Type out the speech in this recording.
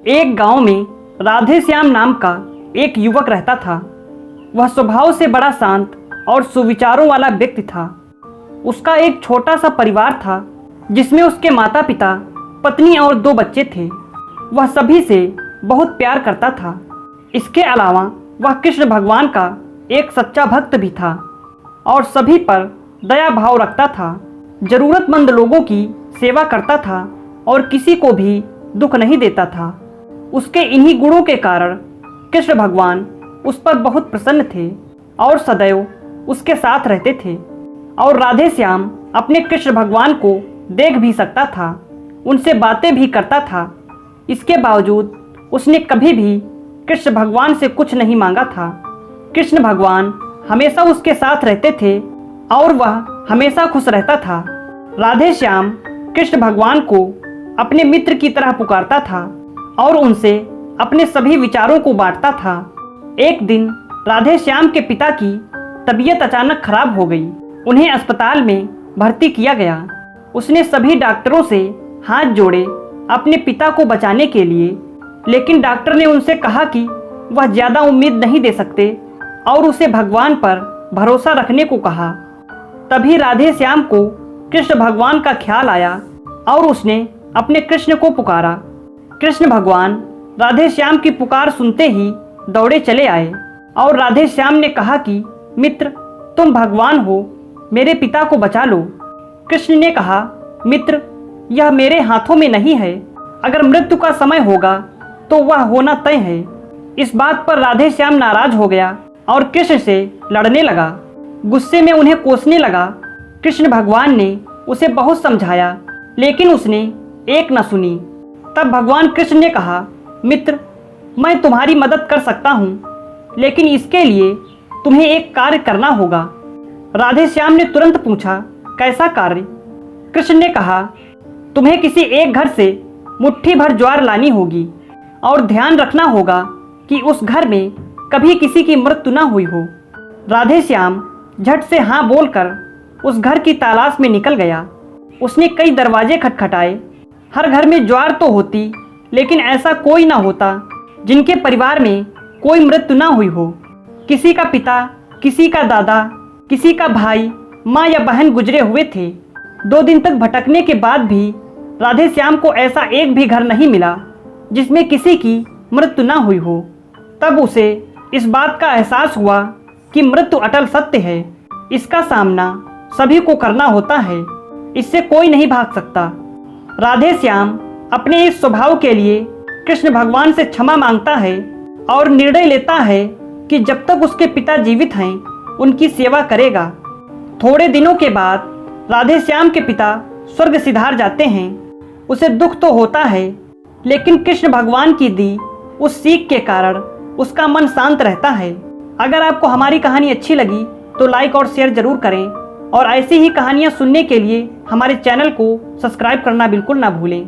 एक गांव में राधे श्याम नाम का एक युवक रहता था। वह स्वभाव से बड़ा शांत और सुविचारों वाला व्यक्ति था। उसका एक छोटा सा परिवार था जिसमें उसके माता पिता, पत्नी और 2 बच्चे थे। वह सभी से बहुत प्यार करता था। इसके अलावा वह कृष्ण भगवान का एक सच्चा भक्त भी था और सभी पर दया भाव रखता था। जरूरतमंद लोगों की सेवा करता था और किसी को भी दुख नहीं देता था। उसके इन्हीं गुणों के कारण कृष्ण भगवान उस पर बहुत प्रसन्न थे और सदैव उसके साथ रहते थे। और राधे श्याम अपने कृष्ण भगवान को देख भी सकता था, उनसे बातें भी करता था। इसके बावजूद उसने कभी भी कृष्ण भगवान से कुछ नहीं मांगा था। कृष्ण भगवान हमेशा उसके साथ रहते थे और वह हमेशा खुश रहता था। राधे श्याम कृष्ण भगवान को अपने मित्र की तरह पुकारता था और उनसे अपने सभी विचारों को बांटता था। एक दिन राधे श्याम के पिता की तबीयत अचानक खराब हो गई। उन्हें अस्पताल में भर्ती किया गया। उसने सभी डॉक्टरों से हाथ जोड़े अपने पिता को बचाने के लिए, लेकिन डॉक्टर ने उनसे कहा कि वह ज़्यादा उम्मीद नहीं दे सकते और उसे भगवान पर भरोसा रखने को कहा। तभी राधे श्याम को कृष्ण भगवान का ख्याल आया और उसने अपने कृष्ण को पुकारा। कृष्ण भगवान राधे श्याम की पुकार सुनते ही दौड़े चले आए और राधे श्याम ने कहा कि मित्र, तुम भगवान हो, मेरे पिता को बचा लो। कृष्ण ने कहा, मित्र, यह मेरे हाथों में नहीं है। अगर मृत्यु का समय होगा तो वह होना तय है। इस बात पर राधे श्याम नाराज हो गया और कृष्ण से लड़ने लगा। गुस्से में उन्हें कोसने लगा। कृष्ण भगवान ने उसे बहुत समझाया, लेकिन उसने एक न सुनी। तब भगवान कृष्ण ने कहा, मित्र, मैं तुम्हारी मदद कर सकता हूँ, लेकिन इसके लिए तुम्हें एक कार्य करना होगा। राधे श्याम ने तुरंत पूछा, कैसा कार्य? कृष्ण ने कहा, तुम्हें किसी एक घर से मुट्ठी भर ज्वार लानी होगी और ध्यान रखना होगा कि उस घर में कभी किसी की मृत्यु न हुई हो। राधे श्याम झट से हाँ बोलकर उस घर की तलाश में निकल गया। उसने कई दरवाजे खटखटाए। हर घर में ज्वार तो होती, लेकिन ऐसा कोई ना होता जिनके परिवार में कोई मृत्यु ना हुई हो। किसी का पिता, किसी का दादा, किसी का भाई, माँ या बहन गुजरे हुए थे। 2 दिन तक भटकने के बाद भी राधे श्याम को ऐसा एक भी घर नहीं मिला जिसमें किसी की मृत्यु ना हुई हो। तब उसे इस बात का एहसास हुआ कि मृत्यु अटल सत्य है। इसका सामना सभी को करना होता है, इससे कोई नहीं भाग सकता। राधे श्याम अपने इस स्वभाव के लिए कृष्ण भगवान से क्षमा मांगता है और निर्णय लेता है कि जब तक उसके पिता जीवित हैं उनकी सेवा करेगा। थोड़े दिनों के बाद राधे श्याम के पिता स्वर्ग सिधार जाते हैं। उसे दुख तो होता है, लेकिन कृष्ण भगवान की दी उस सीख के कारण उसका मन शांत रहता है। अगर आपको हमारी कहानी अच्छी लगी तो लाइक और शेयर जरूर करें और ऐसी ही कहानियाँ सुनने के लिए हमारे चैनल को सब्सक्राइब करना बिल्कुल ना भूलें।